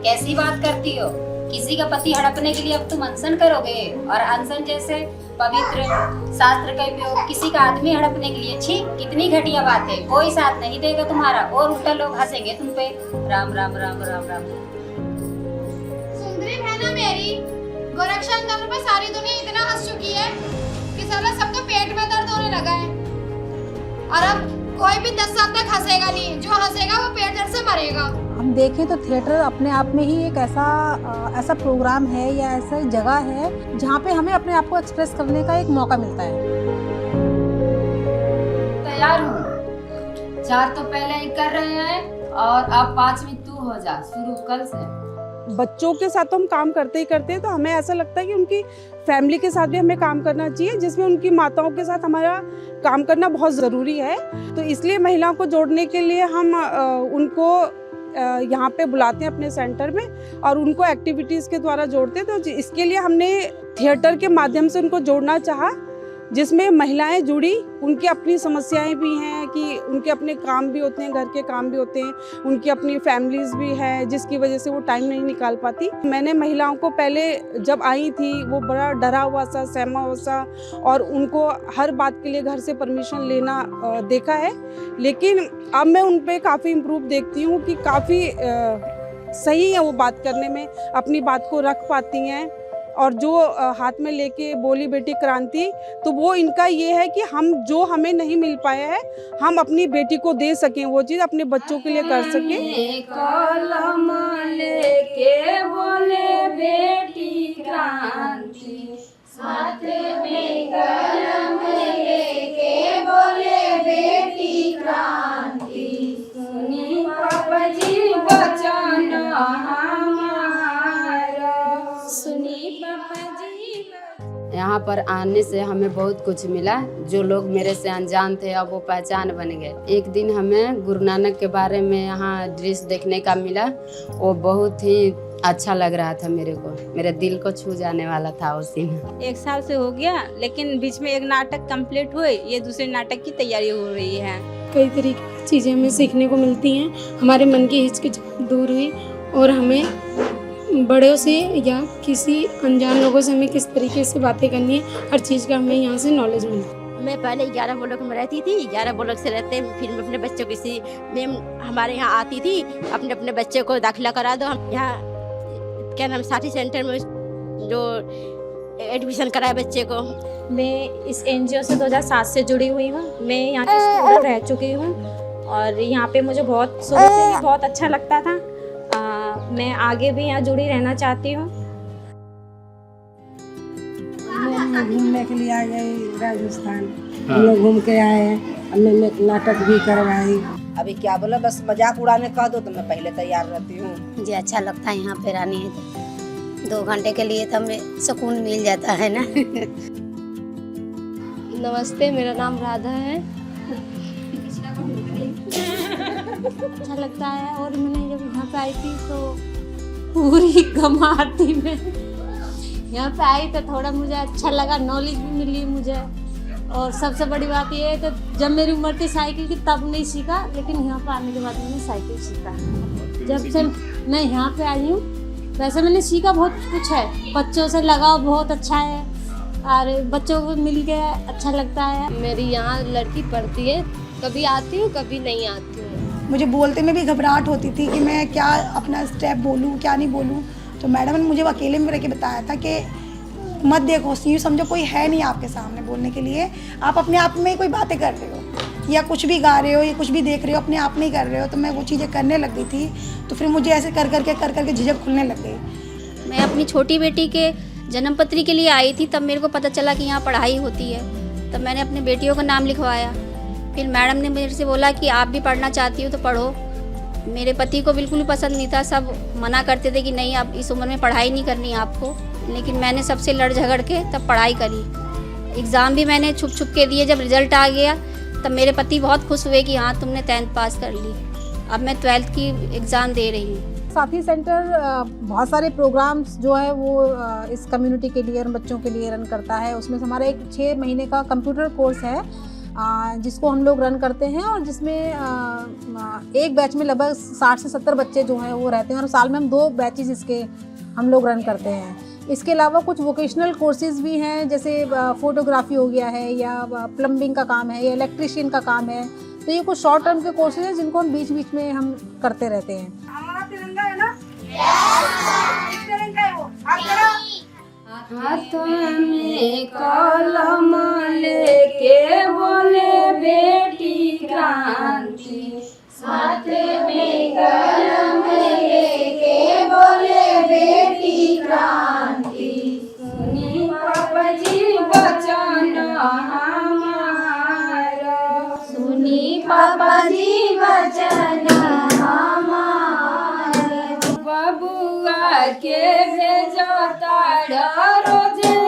कैसी बात करती हो? किसी का पति हड़पने के लिए अब तुम अनशन करोगे? और अनशन जैसे पवित्र शास्त्र का उपयोग किसी का आदमी हड़पने के लिए? छी, कितनी घटिया बात है। कोई साथ नहीं देगा तुम्हारा और उल्टा लोग हंसेंगे तुम पे। राम राम राम राम राम। सुंदरी बहना मेरी, गोरक्षण तंत्र पर सारी दुनिया इतना हंस चुकी है कि साला सबका पेट में दर्द होने लगा है। और अब कोई भी 10 साल तक हंसेगा नहीं, जो हंसेगा वो पेट दर्द से मरेगा। हम देखें तो थिएटर अपने आप में ही एक ऐसा प्रोग्राम है या ऐसा जगह है जहाँ पे हमें अपने आप को एक्सप्रेस करने का एक मौका मिलता है। तैयार हूँ। 4 तो पहले ही कर रहे हैं और अब 5वीं तू हो जा। शुरू कल से। बच्चों के साथ तो हम काम करते ही करते हैं, तो हमें ऐसा लगता है कि उनकी फैमिली के साथ भी हमें काम करना चाहिए, जिसमें उनकी माताओं के साथ हमारा काम करना बहुत ज़रूरी है। तो इसलिए महिलाओं को जोड़ने के लिए हम उनको यहाँ पे बुलाते हैं अपने सेंटर में और उनको एक्टिविटीज़ के द्वारा जोड़ते हैं। तो इसके लिए हमने थिएटर के माध्यम से उनको जोड़ना चाहा, जिसमें महिलाएं जुड़ी, उनकी अपनी समस्याएं भी हैं कि उनके अपने काम भी होते हैं, घर के काम भी होते हैं, उनकी अपनी फैमिलीज भी है, जिसकी वजह से वो टाइम नहीं निकाल पाती। मैंने महिलाओं को पहले जब आई थी वो बड़ा डरा हुआ सा, सहमा हुआ सा, और उनको हर बात के लिए घर से परमिशन लेना देखा है। लेकिन अब मैं उन पर काफ़ी इम्प्रूव देखती हूँ कि काफ़ी सही है वो बात करने में, अपनी बात को रख पाती हैं। और जो हाथ में लेके बोली बेटी क्रांति, तो वो इनका ये है कि हम जो हमें नहीं मिल पाया है हम अपनी बेटी को दे सकें, वो चीज़ अपने बच्चों के लिए कर सकें। कलम लेके बोले बेटी क्रांति, साथ में कलम लेके बोले बेटी क्रांति, सुनी पापा जी बचन हमारा, सुनी पापा जी। यहाँ पर आने से हमें बहुत कुछ मिला। जो लोग मेरे से अनजान थे अब वो पहचान बन गए। एक दिन हमें गुरु नानक के बारे में यहाँ दृश्य देखने का मिला, वो बहुत ही अच्छा लग रहा था मेरे को, मेरे दिल को छू जाने वाला था उस दिन। 1 साल से हो गया, लेकिन बीच में एक नाटक कंप्लीट हुए, ये दूसरे नाटक की तैयारी हो रही है। कई तरीके की चीज़ें हमें सीखने को मिलती हैं, हमारे मन की हिचकिचाहट दूर हुई और हमें बड़ों से या किसी अनजान लोगों से हमें किस तरीके से बातें करनी है, हर चीज़ का हमें यहाँ से नॉलेज मिला। मैं पहले 11 ब्लॉक में रहती थी। 11 ब्लॉक से रहते फिर मैं अपने बच्चों किसी मैम हमारे यहाँ आती थी, अपने बच्चे को दाखिला करा दो। हम यहाँ क्या नाम साथी सेंटर में जो एडमिशन कराए बच्चे को। मैं इस एनजीओ से 2007 से जुड़ी हुई हूँ। मैं यहाँ की स्टूडेंट रह चुकी हूँ और यहाँ पे मुझे बहुत शुरू से ही बहुत अच्छा लगता था। मैं आगे भी यहाँ जुड़ी रहना चाहती हूँ। घूमने के लिए आ गए राजस्थान, हम लोग घूम के आए हैं, हमने नाटक भी करवाई। अभी क्या बोला, बस मजाक उड़ाने कह दो तो मैं पहले तैयार रहती हूँ। मुझे अच्छा लगता है यहाँ पे रहने, 2 घंटे के लिए तो हमें सुकून मिल जाता है ना। नमस्ते, मेरा नाम राधा है। अच्छा लगता है। और मैंने जब यहाँ पे आई थी तो पूरी गमाती में यहाँ पे आई तो थोड़ा मुझे अच्छा लगा, नॉलेज भी मिली मुझे। और सबसे बड़ी बात ये है कि जब मेरी उम्र थी साइकिल की तब नहीं सीखा, लेकिन यहाँ पर आने के बाद मैंने साइकिल सीखा। जब से मैं यहाँ पे आई हूँ वैसे मैंने सीखा बहुत कुछ है। बच्चों से लगाव बहुत अच्छा है और बच्चों को मिल के अच्छा लगता है। मेरी यहाँ लड़की पढ़ती है, कभी आती हूँ कभी नहीं आती हूँ। मुझे बोलते में भी घबराहट होती थी कि मैं क्या अपना स्टेप बोलूँ क्या नहीं बोलूँ। तो मैडम ने मुझे अकेले में रह के बताया था कि मत देखो, यूँ समझो कोई है नहीं आपके सामने बोलने के लिए, आप अपने आप में कोई बातें कर रहे हो या कुछ भी गा रहे हो या कुछ भी देख रहे हो, अपने आप में ही कर रहे हो। तो मैं वो चीज़ें करने लग गई थी, तो फिर मुझे ऐसे कर करके झिझक खुलने लग गई। मैं अपनी छोटी बेटी के जन्मपत्री के लिए आई थी, तब मेरे को पता चला कि यहाँ पढ़ाई होती है। तब मैंने अपने बेटियों का नाम लिखवाया। फिर मैडम ने मेरे से बोला कि आप भी पढ़ना चाहती हो तो पढ़ो। मेरे पति को बिल्कुल भी पसंद नहीं था, सब मना करते थे कि नहीं आप इस उम्र में पढ़ाई नहीं करनी आपको। लेकिन मैंने सबसे लड़ झगड़ के तब पढ़ाई करी। एग्ज़ाम भी मैंने छुप छुप के दिए। जब रिज़ल्ट आ गया तब मेरे पति बहुत खुश हुए कि हाँ तुमने 10th पास कर ली। अब मैं 12th की एग्ज़ाम दे रही हूँ। साथी सेंटर बहुत सारे प्रोग्राम्स जो है वो इस कम्युनिटी के लिए और बच्चों के लिए रन करता है। उसमें से हमारा एक 6 महीने का कंप्यूटर कोर्स है जिसको हम लोग रन करते हैं और जिसमें एक बैच में लगभग 60 से 70 बच्चे जो हैं वो रहते हैं और साल में हम 2 बैचेस इसके हम लोग रन करते हैं। इसके अलावा कुछ वोकेशनल कोर्सेज़ भी हैं, जैसे फ़ोटोग्राफी हो गया है या प्लम्बिंग का काम है या इलेक्ट्रिशियन का काम है। तो ये कुछ शॉर्ट टर्म के कोर्सेज हैं जिनको हम बीच बीच में हम करते रहते हैं। हाथों में कलम लेके बोले बेटी क्रांति, हाथ में कलम लेके बोले बेटी क्रांति, सुनी पापा जी वचन हमारा, सुनी पापा जी वचन हमारा, बबुआ के भेजो तारा रोजे